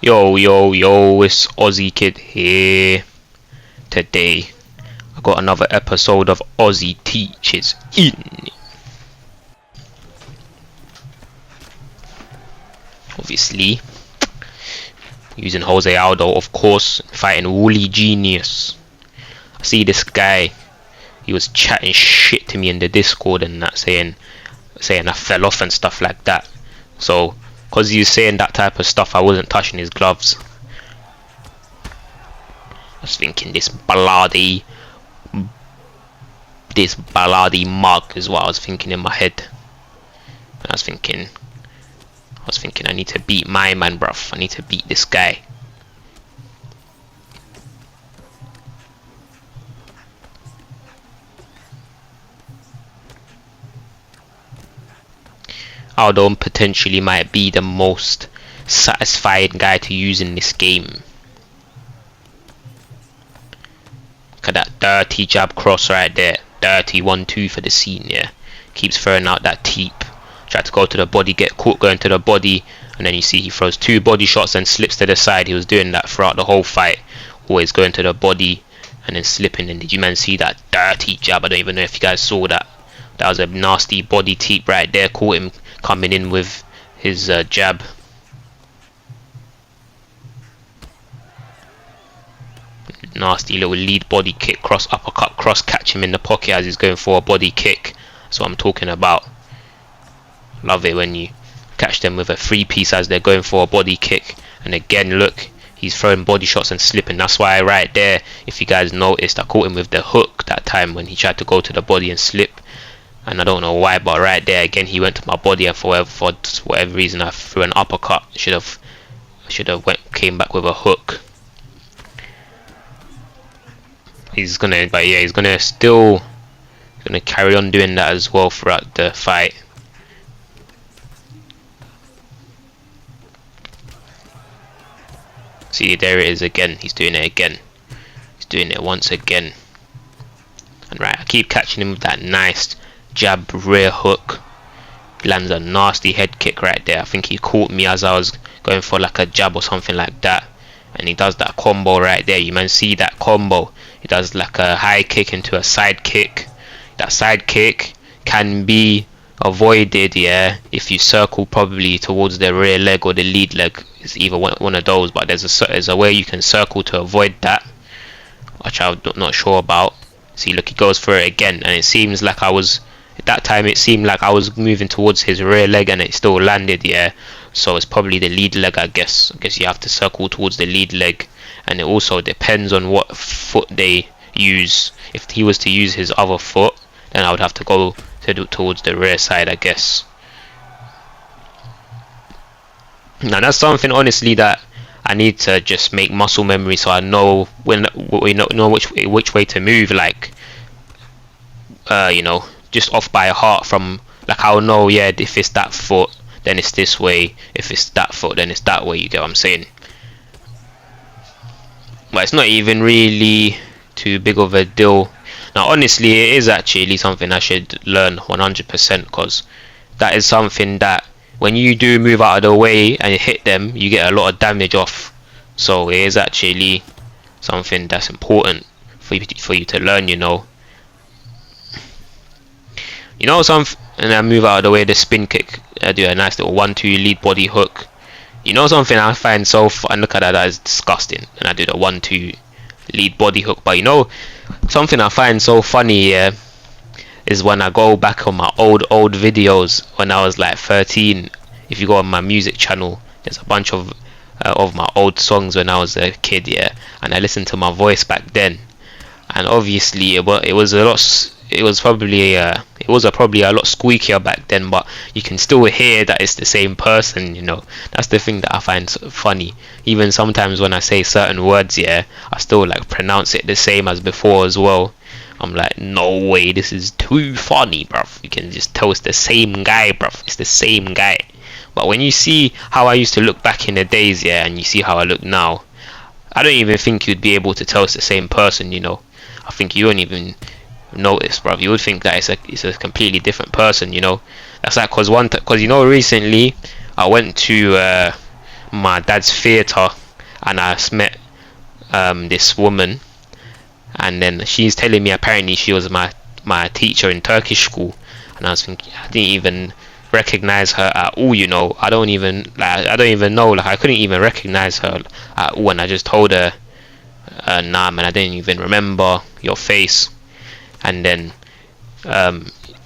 Yo, yo, yo, it's Ozzy Kid here. Today, I got another episode of Ozzy Teaches in. Obviously, using Jose Aldo, of course, fighting Woolly Genius. I see this guy, he was chatting shit to me in the Discord and that, saying I fell off and stuff like that. So, because he was saying that type of stuff, I wasn't touching his gloves. I was thinking this bloody mug is what I was thinking in my head. I was thinking I need to beat my man, bruv. I need to beat this guy. Aldo potentially might be the most satisfying guy to use in this game. Look at that dirty jab cross right there. Dirty 1-2 for the scene, yeah. Keeps throwing out that teep. Tried to go to the body, get caught going to the body, and then you see he throws 2 body shots and slips to the side. He was doing that throughout the whole fight. Always going to the body and then slipping. And did you man see that dirty jab? I don't even know if you guys saw that. That was a nasty body teep right there. Caught him coming in with his jab. Nasty little lead body kick, cross uppercut, cross catch him in the pocket as he's going for a body kick. That's what I'm talking about. Love it when you catch them with a 3-piece as they're going for a body kick. And again, look, he's throwing body shots and slipping. That's why right there, if you guys noticed, I caught him with the hook that time when he tried to go to the body and slip. And I don't know why, but right there again, he went to my body, and for whatever reason, I threw an uppercut. Should have came back with a hook. He's gonna carry on doing that as well throughout the fight. See, there it is again. He's doing it again. He's doing it once again. And right, I keep catching him with that nice jab rear hook. He lands a nasty head kick right there. I think he caught me as I was going for like a jab or something like that. And he does that combo right there. You man see that combo. He does like a high kick into a side kick. That side kick can be avoided, yeah, if you circle probably towards the rear leg or the lead leg. It's either one of those, but there's a way you can circle to avoid that, which I'm not sure about. See, look, he goes for it again, and it seems like at that time it seemed like I was moving towards his rear leg and it still landed, yeah. So it's probably the lead leg, I guess. You have to circle towards the lead leg, and it also depends on what foot they use. If he was to use his other foot, then I would have to go towards the rear side, I guess. Now that's something honestly that I need to just make muscle memory, so I know which way to move. Like, you know, just off by heart. From like, I'll know, yeah, if it's that foot, then it's this way. If it's that foot, then it's that way. You get what I'm saying? But it's not even really too big of a deal. Now honestly, it is actually something I should learn 100%, because that is something that when you do move out of the way and hit them, you get a lot of damage off. So it is actually something that's important for you to learn, you know. And I move out of the way, the spin kick. I do a nice little 1-2 lead body hook. You know something I find so fun, look at that is disgusting. And I do the 1-2 lead body hook. But you know, something I find so funny, yeah, is when I go back on my old videos when I was like 13. If you go on my music channel, there's a bunch of my old songs when I was a kid, yeah, and I listened to my voice back then, and obviously it was probably a lot squeakier back then, but you can still hear that it's the same person, you know. That's the thing that I find so funny. Even sometimes when I say certain words, yeah, I still like pronounce it the same as before as well. I'm like, no way, this is too funny, bruv. You can just tell it's the same guy, bruv. It's the same guy. But when you see how I used to look back in the days, yeah, and you see how I look now, I don't even think you'd be able to tell it's the same person, you know. I think you won't even notice, bruv. You would think that it's a completely different person, you know. That's like, cause you know, recently I went to my dad's theatre, and I met this woman, and then she's telling me apparently she was my teacher in Turkish school, and I was thinking I didn't even recognize her at all, you know. I don't even know, like I couldn't even recognize her at all, and I just told her, nah man, I didn't even remember your face. And then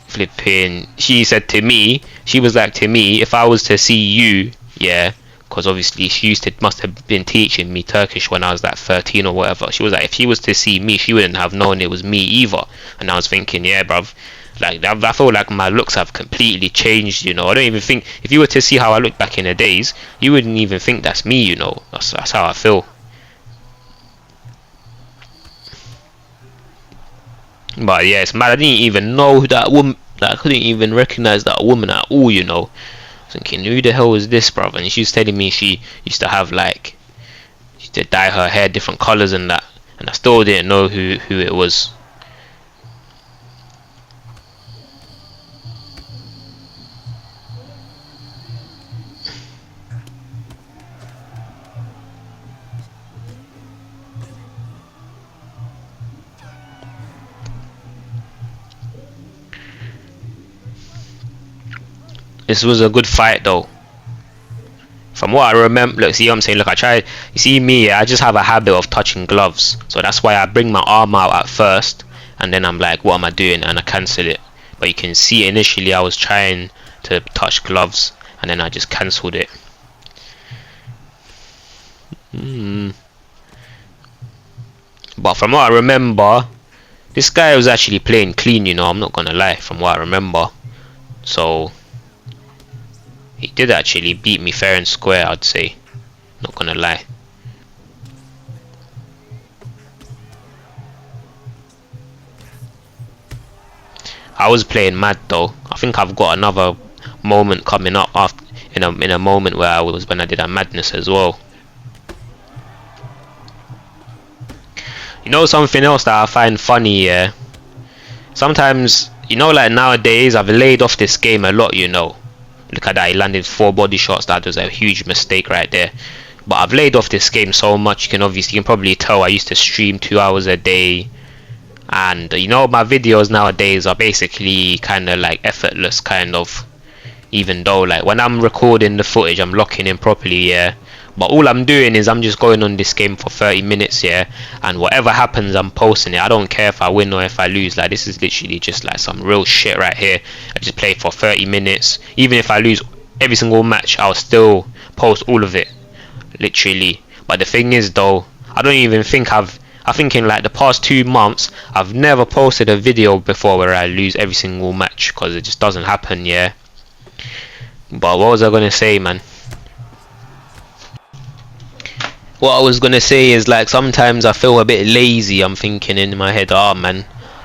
flipping, she said to me, she was like to me, if I was to see you, yeah, because obviously she must have been teaching me Turkish when I was like 13 or whatever. She was like, if she was to see me, she wouldn't have known it was me either. And I was thinking, yeah bruv, like I feel like my looks have completely changed, you know. I don't even think, if you were to see how I looked back in the days, you wouldn't even think that's me, you know. That's how I feel. But yeah, it's mad. I didn't even know who that woman, like I couldn't even recognize that woman at all, you know. Thinking, who the hell is this, brother? And she was telling me she used to have like, she used to dye her hair different colors and that, and I still didn't know who it was. This was a good fight though. From what I remember, look, see what I'm saying? Look, I try, you see me, I just have a habit of touching gloves. So that's why I bring my arm out at first, and then I'm like, what am I doing? And I cancel it. But you can see initially I was trying to touch gloves, and then I just cancelled it. But from what I remember, this guy was actually playing clean, you know, I'm not gonna lie, from what I remember. So he did actually beat me fair and square, I'd say. Not gonna lie. I was playing mad though. I think I've got another moment coming up after, in a moment where when I did that madness as well. You know something else that I find funny, yeah? Sometimes, you know, like nowadays I've laid off this game a lot, you know. Look at that, he landed 4 body shots. That was a huge mistake right there. But I've laid off this game so much, you can probably tell I used to stream 2 hours a day. And you know, my videos nowadays are basically kind of like effortless, kind of. Even though like when I'm recording the footage, I'm locking in properly, yeah. But all I'm doing is I'm just going on this game for 30 minutes, yeah, and whatever happens I'm posting it. I don't care if I win or if I lose. Like, this is literally just like some real shit right here. I just play for 30 minutes. Even if I lose every single match, I'll still post all of it, literally. But the thing is though, I don't even think I think in like the past 2 months I've never posted a video before where I lose every single match, because it just doesn't happen, yeah. But what was I gonna say, man? What I was gonna say is, like, sometimes I feel a bit lazy. I'm thinking in my head, oh man,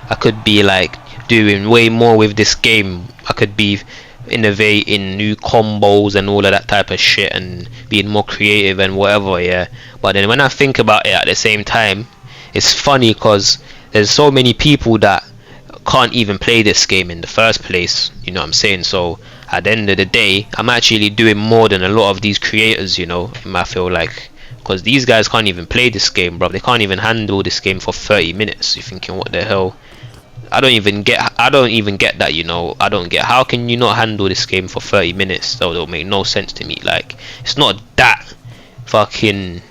I could be like doing way more with this game. I could be innovating new combos and all of that type of shit and being more creative and whatever, yeah. But then when I think about it at the same time, it's funny because there's so many people that can't even play this game in the first place, you know what I'm saying? So at the end of the day, I'm actually doing more than a lot of these creators, you know. I feel like, because these guys can't even play this game, bro. They can't even handle this game for 30 minutes. You're thinking, what the hell? I don't even get that, you know. I don't get, how can you not handle this game for 30 minutes? That don't make no sense to me. Like, it's not that fucking,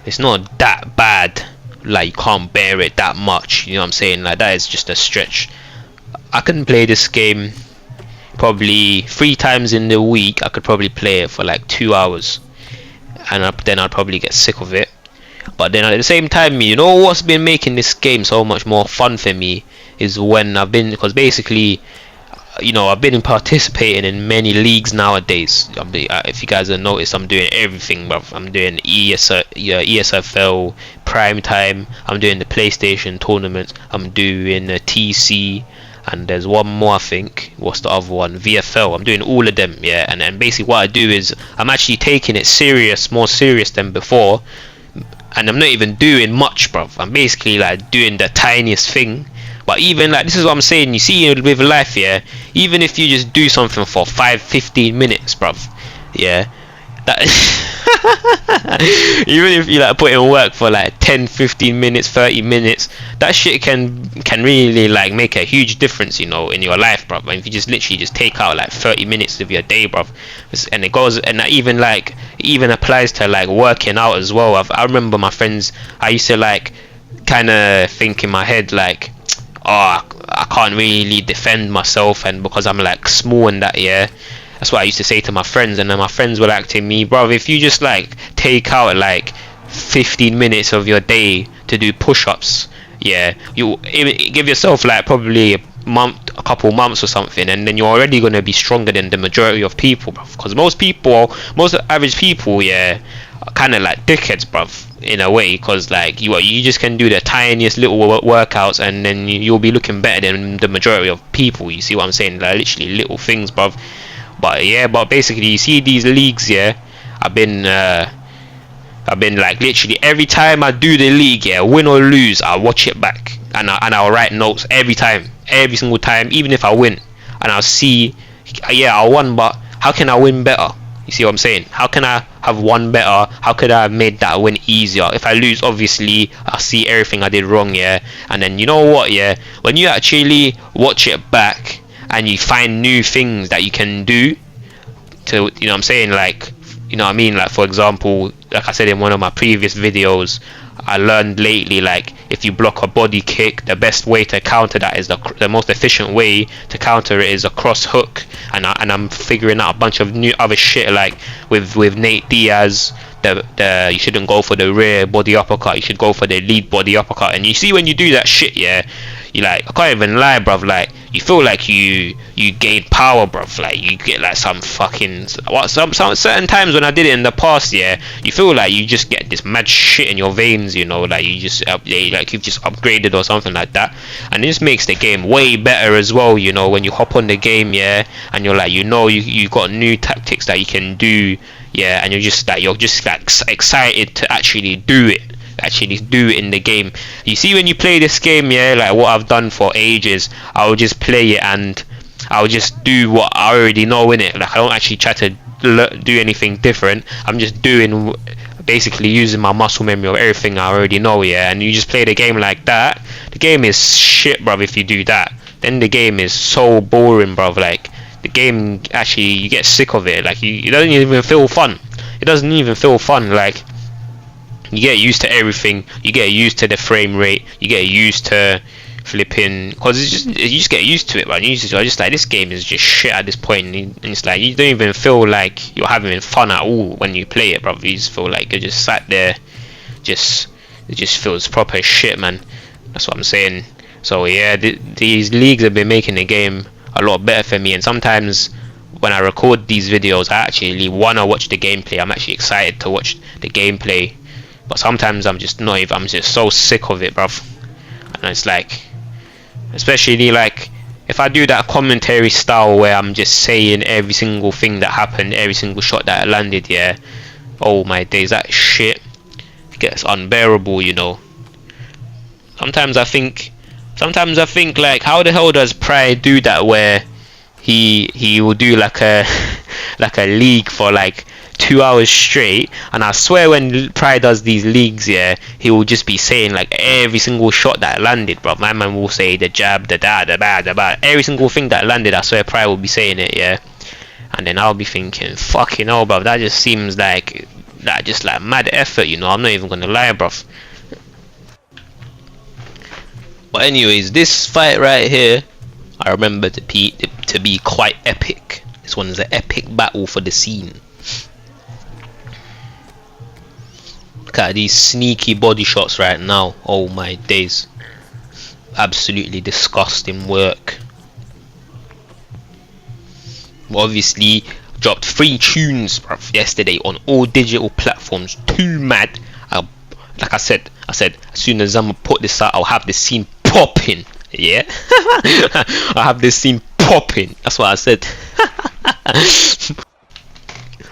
it's not that bad. Like, you can't bear it that much, you know what I'm saying? Like, that is just a stretch. I can play this game probably 3 times in the week. I could probably play it for like 2 hours, and then I'd probably get sick of it. But then at the same time, you know what's been making this game so much more fun for me is when I've been, because basically, you know, I've been participating in many leagues nowadays. If you guys have noticed, I'm doing everything, bruv. I'm doing ESFL, Prime Time, I'm doing the PlayStation tournaments, I'm doing TC, and there's one more, I think. What's the other one? VFL. I'm doing all of them, yeah. And basically what I do is I'm actually taking it serious, more serious than before, and I'm not even doing much, bruv. I'm basically like doing the tiniest thing. But even like, this is what I'm saying, you see with life, yeah, even if you just do something for 5-15 minutes, bruv, yeah, That even if you like put in work for like 10, 15 minutes, 30 minutes, that shit can really like make a huge difference, you know, in your life, bro. If you just literally just take out like 30 minutes of your day, bro, and it goes, and that even like even applies to like working out as well. I remember my friends, I used to like kind of think in my head like, oh, I can't really defend myself, and because I'm like small and that, yeah. That's what I used to say to my friends, and then my friends were like to me, bro, if you just like take out like 15 minutes of your day to do push-ups, yeah, you give yourself like probably a couple months or something, and then you're already gonna be stronger than the majority of people, bro. Because most average people, yeah, are kind of like dickheads, bro, in a way, because like you just can do the tiniest little workouts, and then you'll be looking better than the majority of people. You see what I'm saying? Like literally little things, bro. But yeah, but basically, you see these leagues, yeah. I've been like literally every time I do the league, yeah, win or lose, I'll watch it back, and I'll write notes every single time, even if I win, and I'll see, yeah, I won, but how can I win better? You see what I'm saying? How can I have won better? How could I have made that win easier? If I lose, obviously, I'll see everything I did wrong, yeah. And then you know what, yeah, when you actually watch it back, and you find new things that you can do to, you know what I'm saying, like, you know what I mean, like for example, like I said in one of my previous videos, I learned lately, like, if you block a body kick, the best way to counter that is the most efficient way to counter it is a cross hook, and I'm figuring out a bunch of new other shit, like with Nate Diaz, you shouldn't go for the rear body uppercut, you should go for the lead body uppercut. And you see when you do that shit, yeah, you like, I can't even lie, bruv, like you feel like you gain power, bruv, like you get like some fucking some certain times when I did it in the past, yeah, you feel like you just get this mad shit in your veins, you know, like you just like you've just upgraded or something like that. And this makes the game way better as well, you know, when you hop on the game, yeah, and you're like, you know, you got new tactics that you can do, yeah, and you're just like excited to actually do it in the game. You see, when you play this game, yeah, like what I've done for ages, I'll just play it and I'll just do what I already know in it. Like I don't actually try to do anything different. I'm just doing, basically using my muscle memory of everything I already know, yeah. And you just play the game like that, the game is shit, bruv. If you do that, then the game is so boring, bruv. Like the game, actually, you get sick of it. Like it doesn't even feel fun. It doesn't even feel fun. Like you get used to everything. You get used to the frame rate. You get used to flipping, because you just get used to it, man. You're just like, this game is just shit at this point, and it's like you don't even feel like you're having fun at all when you play it, bro. You just feel like you're just sat there, it just feels proper shit, man. That's what I'm saying. So yeah, these leagues have been making the game a lot better for me, and sometimes when I record these videos, I actually wanna watch the gameplay. I'm actually excited to watch the gameplay, but sometimes I'm just not. I'm just so sick of it, bruv. And it's like, especially like if I do that commentary style where I'm just saying every single thing that happened, every single shot that I landed, yeah, oh my days, that shit gets unbearable, you know. Sometimes I think like, how the hell does Pride do that, where he will do like a league for like 2 hours straight, and I swear when Pride does these leagues, yeah, he will just be saying like every single shot that landed, bro. My man will say the jab, the da, the ba, the ba, every single thing that landed. I swear Pride will be saying it, yeah. And then I'll be thinking, fucking hell, bro, that just seems like just like mad effort, you know. I'm not even gonna lie, bro. But anyways, this fight right here, I remember to be quite epic. This one is an epic battle for the scene. Look at these sneaky body shots right now. Oh my days, absolutely disgusting work. Obviously dropped 3 tunes, bruv, yesterday on all digital platforms. Too mad. Like I said, as soon as I'm gonna put this out, I'll have the scene popping. Yeah, I have this scene popping. That's what I said.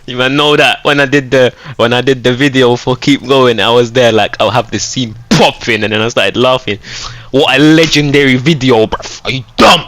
You might know that when I did the video for Keep Going, I was there like, I'll have this scene popping, and then I started laughing. What a legendary video, bruv. Are you dumb?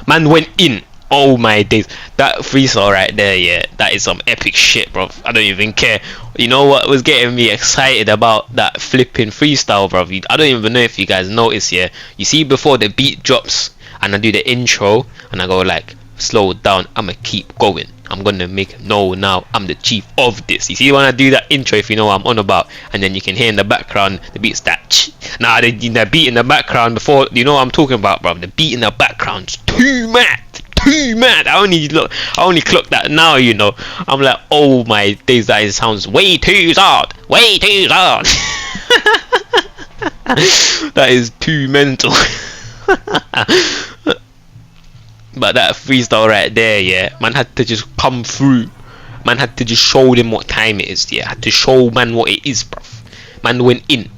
Man went in. Oh my days, that freestyle right there, yeah, that is some epic shit, bro. I don't even care. You know what was getting me excited about that flipping freestyle, bro? I don't even know if you guys notice, yeah. You see, before the beat drops and I do the intro and I go like, slow down, I'ma keep going. I'm gonna make him know now I'm the chief of this. You see when I do that intro, if you know what I'm on about, and then you can hear in the background the beat's that. Now the beat in the background before, you know what I'm talking about, bro. The beat in the background's too mad. Too mad. I only clocked that now, you know. I'm like, oh my days, that sounds way too hard. Way too hard. That is too mental. But that freestyle right there, yeah, man had to just come through. Man had to just show them what time it is, yeah. Had to show man what it is, bruv. Man went in.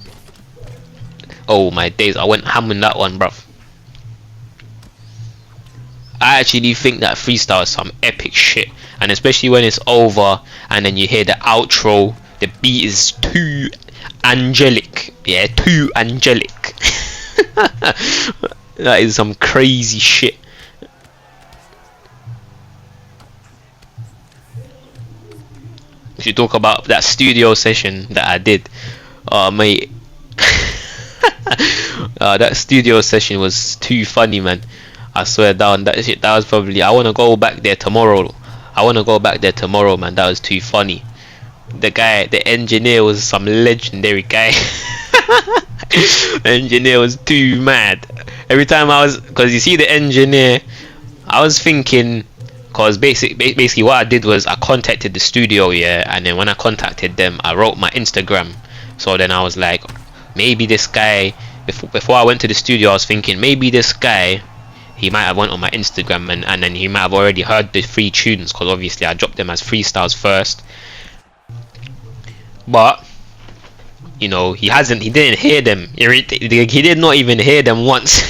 Oh my days, I went ham in that one, bruv. I actually think that freestyle is some epic shit, and especially when it's over and then you hear the outro, the beat is too angelic, yeah, too angelic. That is some crazy shit. If you talk about that studio session that I did, mate, that studio session was too funny, man. I swear down, that shit, that was probably, I want to go back there tomorrow. Man. That was too funny. The guy, the engineer, was some legendary guy. The engineer was too mad. Every time because you see the engineer, I was thinking, because basically what I did was I contacted the studio, yeah, and then when I contacted them, I wrote my Instagram. So then I was like, maybe this guy, before I went to the studio, I was thinking maybe this guy, he might have went on my Instagram and then he might have already heard the 3 tunes, because obviously I dropped them as freestyles first. But you know, he didn't hear them. He did not even hear them once.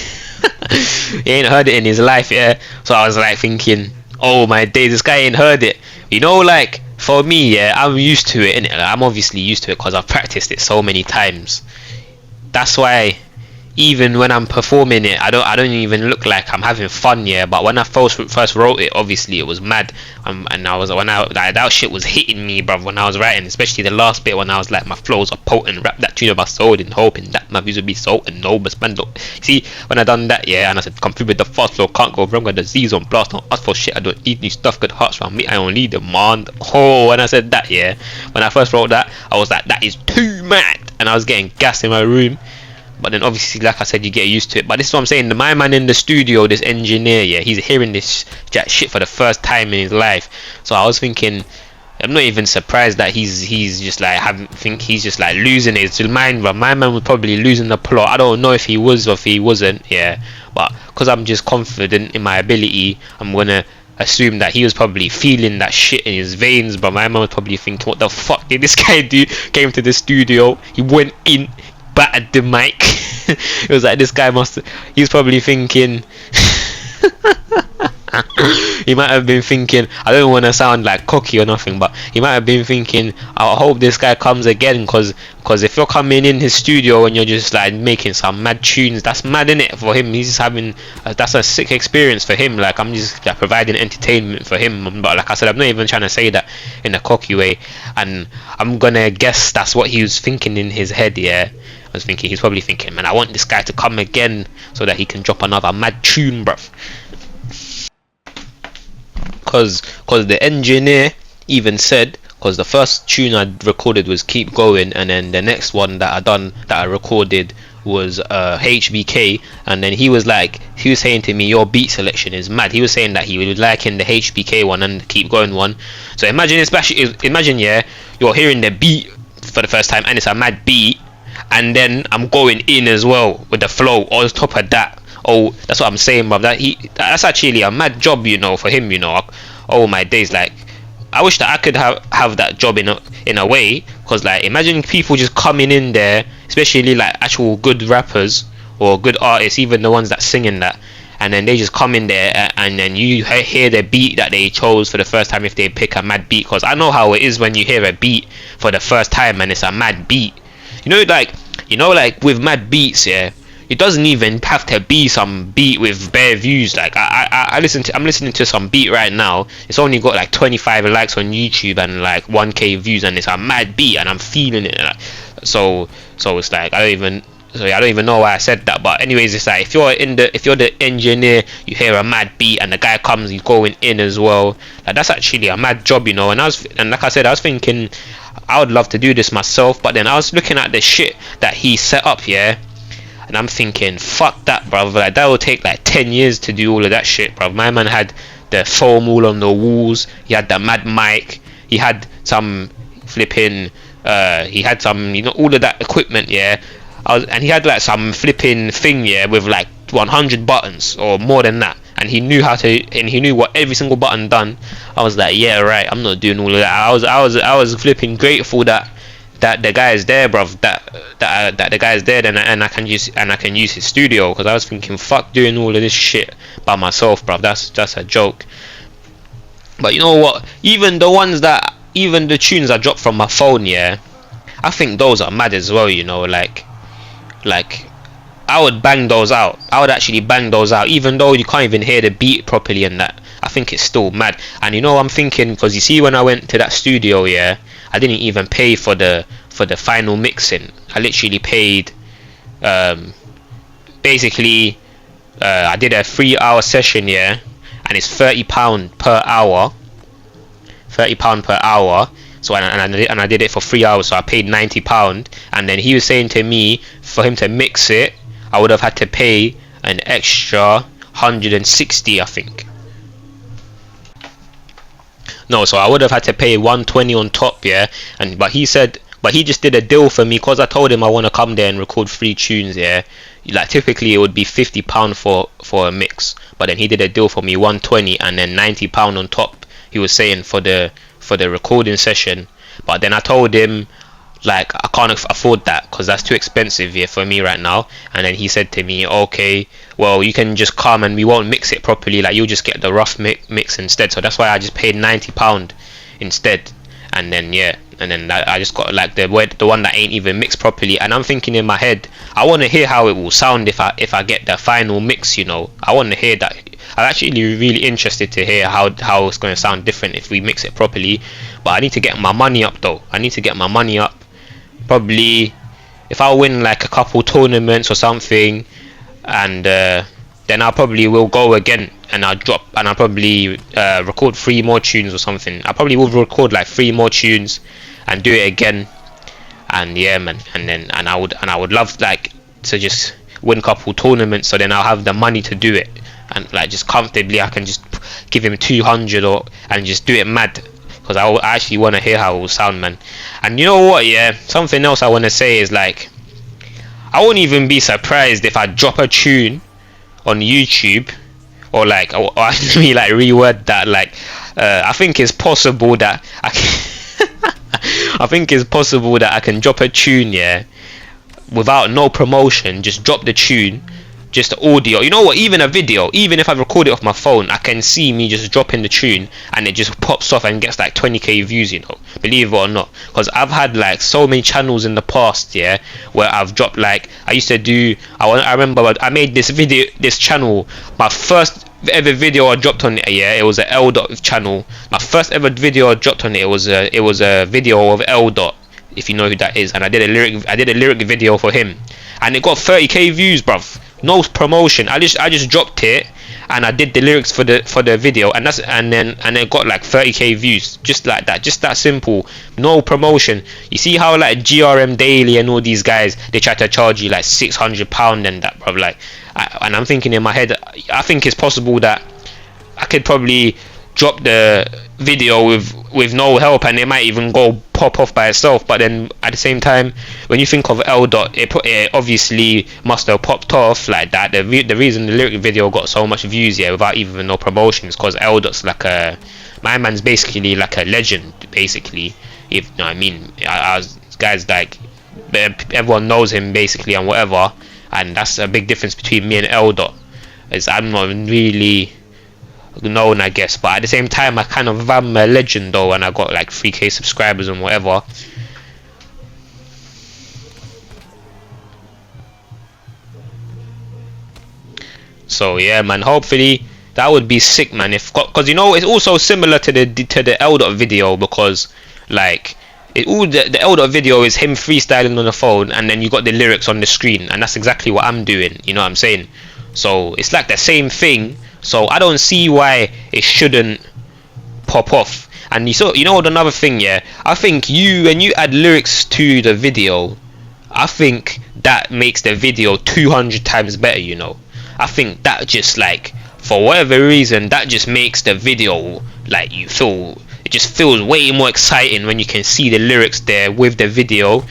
He ain't heard it in his life, yeah. So I was like thinking, oh my days, this guy ain't heard it. You know, like for me, yeah, I'm used to it, innit? I'm obviously used to it because I've practiced it so many times. That's why even when I'm performing it, I don't even look like I'm having fun, yeah. But when I first wrote it, obviously it was mad, and that shit was hitting me, bruv, when I was writing, especially the last bit when I was like, my flows are potent, rap that tune of my soul in hoping that my views would be so and no, but man, look, see, when I done that, yeah, and I said, come through with the fast flow, can't go wrong with the Z's on blast, don't ask for shit, I don't need new stuff, good hearts around me, I only demand. Oh, when I said that, yeah, when I first wrote that, I was like, that is too mad, and I was getting gas in my room. But then obviously, like I said, you get used to it. But this is what I'm saying, my man in the studio, this engineer, yeah, he's hearing this jack shit for the first time in his life. So I was thinking, I'm not even surprised that he's just like he's just like losing his mind. But my man was probably losing the plot. I don't know if he was or if he wasn't, yeah. But because I'm just confident in my ability, I'm gonna assume that he was probably feeling that shit in his veins. But my man was probably thinking, what the fuck did this guy do? Came to the studio, he went in, battered the mic. It was like, this guy he's probably thinking he might have been thinking, I don't want to sound like cocky or nothing, but he might have been thinking, I hope this guy comes again, because if you're coming in his studio and you're just like making some mad tunes, that's mad, innit? For him, he's just having that's a sick experience for him. Like, I'm just like providing entertainment for him, but like I said, I'm not even trying to say that in a cocky way, and I'm gonna guess that's what he was thinking in his head, yeah. I was thinking, he's probably thinking, man, I want this guy to come again so that he can drop another mad tune, bruv. Cause the engineer even said, because the first tune I recorded was Keep Going, and then the next one that I recorded was HBK, and then he was saying to me, your beat selection is mad. He was saying that he would like in the HBK one and the Keep Going one. So imagine, yeah, you're hearing the beat for the first time and it's a mad beat, and then I'm going in as well with the flow on top of that. Oh, that's what I'm saying, bruv. That's actually a mad job, you know, for him, you know. Oh my days, like, I wish that I could have that job in a way, because like, imagine people just coming in there, especially like actual good rappers or good artists, even the ones that singing that, and then they just come in there and then you hear the beat that they chose for the first time if they pick a mad beat. Because I know how it is when you hear a beat for the first time and it's a mad beat. You know, like with mad beats, yeah, it doesn't even have to be some beat with bare views. Like I'm listening to some beat right now. It's only got like 25 likes on YouTube and like 1k views, and it's a mad beat, and I'm feeling it. So it's like I don't even know why I said that. But anyways, it's like if you're the engineer, you hear a mad beat and the guy comes, he's going in as well. Like that's actually a mad job, you know. And like I said, I was thinking I would love to do this myself, but then I was looking at the shit that he set up, yeah. And I'm thinking, fuck that, bruv. Like that will take like 10 years to do all of that shit, bruv. My man had the foam all on the walls. He had the mad mic. He had some flipping. He had some, you know, all of that equipment, yeah. And he had like some flipping thing, yeah, with like 100 buttons or more than that. And he knew how to, and he knew what every single button done. I was like, yeah, right. I'm not doing all of that. I was flipping grateful that the guy is there, bruv. That the guy is there, and I can use his studio, because I was thinking, fuck doing all of this shit by myself, bruv. That's just a joke. But you know what? Even the tunes I dropped from my phone, yeah, I think those are mad as well. You know, like I would bang those out. I would actually bang those out, even though you can't even hear the beat properly and that. I think it's still mad. And you know, I'm thinking, because you see, when I went to that studio, yeah, I didn't even pay for the final mixing. I literally paid, basically, I did a 3-hour session, yeah, and it's £30 per hour. £30 per hour. So and I did it for 3 hours, so I paid £90. And then he was saying to me, for him to mix it, I would have had to pay an extra 160, I think. No, so I would have had to pay 120 on top, yeah. But he just did a deal for me, because I told him I want to come there and record 3 tunes, yeah. Like typically it would be £50 for a mix, but then he did a deal for me, 120, and then £90 on top. He was saying for the recording session. But then I told him, like, I can't afford that, because that's too expensive here for me right now. And then he said to me, okay, well, you can just come and we won't mix it properly, like you'll just get the rough mix instead. So that's why I just paid £90 instead. And then yeah, and then I just got like the one that ain't even mixed properly. And I'm thinking in my head, I want to hear how it will sound if I get the final mix, you know. I want to hear that. I'm actually really interested to hear how it's going to sound different if we mix it properly. But I need to get my money up though. I need to get my money up. Probably if I win like a couple tournaments or something, and then I probably will go again, and I'll probably record 3 more tunes or something. I probably will record like 3 more tunes and do it again. And yeah, man, and I would love like to just win a couple tournaments, so then I'll have the money to do it, and like just comfortably I can just give him 200 and just do it mad, because I actually want to hear how it will sound, man. And you know what, yeah, something else I want to say is, like, I won't even be surprised if I drop a tune on YouTube, or like, or let me like reword that, like, I think it's possible that I can drop a tune, yeah, without no promotion, just drop the tune, just the audio. You know what, even a video, even if I record it off my phone, I can see me just dropping the tune and it just pops off and gets like 20k views, you know, believe it or not. Because I've had like so many channels in the past, yeah, where I've dropped, like, I used to do, I remember I made this channel, my first ever video I dropped on it, yeah, it was an Aldo channel. My first ever video I dropped on it, it was a video of Aldo, if you know who that is, and I did a lyric video for him, and it got 30k views, bruv. No promotion. I just dropped it and I did the lyrics for the video, and it got like 30k views, just like that, just that simple. No promotion. You see how like GRM Daily and all these guys, they try to charge you like £600 and that, bro. Like, and I'm thinking in my head, I think it's possible that I could probably drop the video with no help and it might even go pop off by itself. But then at the same time, when you think of Aldo, it obviously must have popped off like that. The reason the lyric video got so much views, yeah, without even no promotions, because Aldo's like my man's basically like a legend, basically, if you know what I mean. Guys, like, everyone knows him basically and whatever, and that's a big difference between me and Aldo, is I'm not really known, I guess, but at the same time I kind of am a legend though, and I got like 3k subscribers and whatever. So yeah, man. Hopefully that would be sick, man. If because you know it's also similar to the Aldo video because like the Aldo video is him freestyling on the phone and then you got the lyrics on the screen and that's exactly what I'm doing. You know what I'm saying? So it's like the same thing. So I don't see why it shouldn't pop off. And you know another thing, yeah. I think when you add lyrics to the video, I think that makes the video 200 times better. You know, I think that just like for whatever reason that just makes the video like it just feels way more exciting when you can see the lyrics there with the video.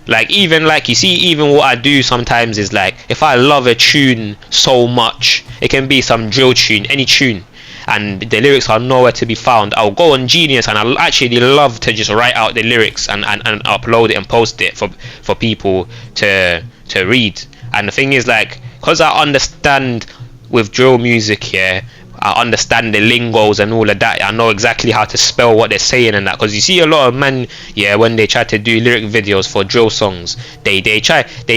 Like even like you see even what I do sometimes is like if I love a tune so much, it can be some drill tune, any tune, and the lyrics are nowhere to be found, I'll go on Genius and I'll actually love to just write out the lyrics and upload it and post it for people to read. And the thing is like because I understand with drill music here, I understand the lingos and all of that. I know exactly how to spell what they're saying and that. Because you see a lot of men, yeah, when they try to do lyric videos for drill songs, they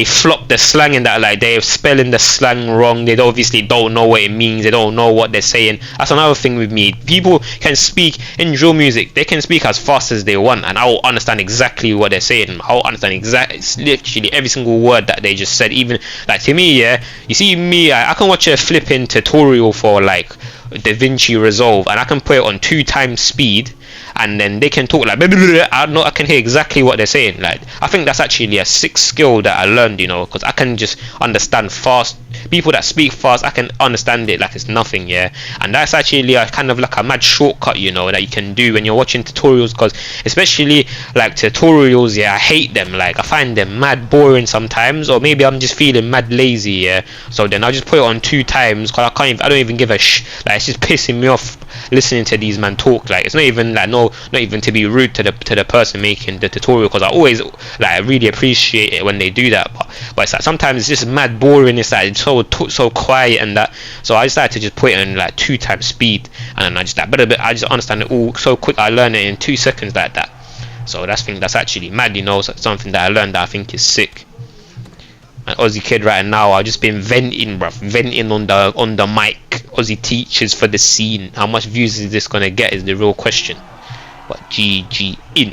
flop the slang in that. Like they're spelling the slang wrong. They obviously don't know what it means. They don't know what they're saying. That's another thing with me. People can speak in drill music. They can speak as fast as they want, and I will understand exactly what they're saying. I'll understand it's literally every single word that they just said. Even like to me, yeah, you see me, I can watch a flipping tutorial for like DaVinci Resolve and I can put it on 2 times speed and then they can talk like blah, blah, blah. I can hear exactly what they're saying. Like I think that's actually a sick skill that I learned, you know, because I can just understand fast. People that speak fast, I can understand it like it's nothing, yeah. And that's actually a kind of like a mad shortcut, you know, that you can do when you're watching tutorials. Because especially like tutorials, yeah, I hate them. Like I find them mad boring sometimes, or maybe I'm just feeling mad lazy, yeah. So then I just put it on 2 times because I don't even give a like it's just pissing me off listening to these man talk. Like it's not even like not even to be rude to the person making the tutorial, because I always like I really appreciate it when they do that, but it's like sometimes it's just mad boring. It's like it's so quiet and that, so I decided to just put it in like 2 times speed and then I just like I just understand it all so quick. I learn it in 2 seconds like that. So that's actually mad, you know. Something that I learned that I think is sick. An Ozzy kid right now, I've just been venting on the mic. Ozzy teaches for the scene. How much views is this gonna get is the real question. But GG in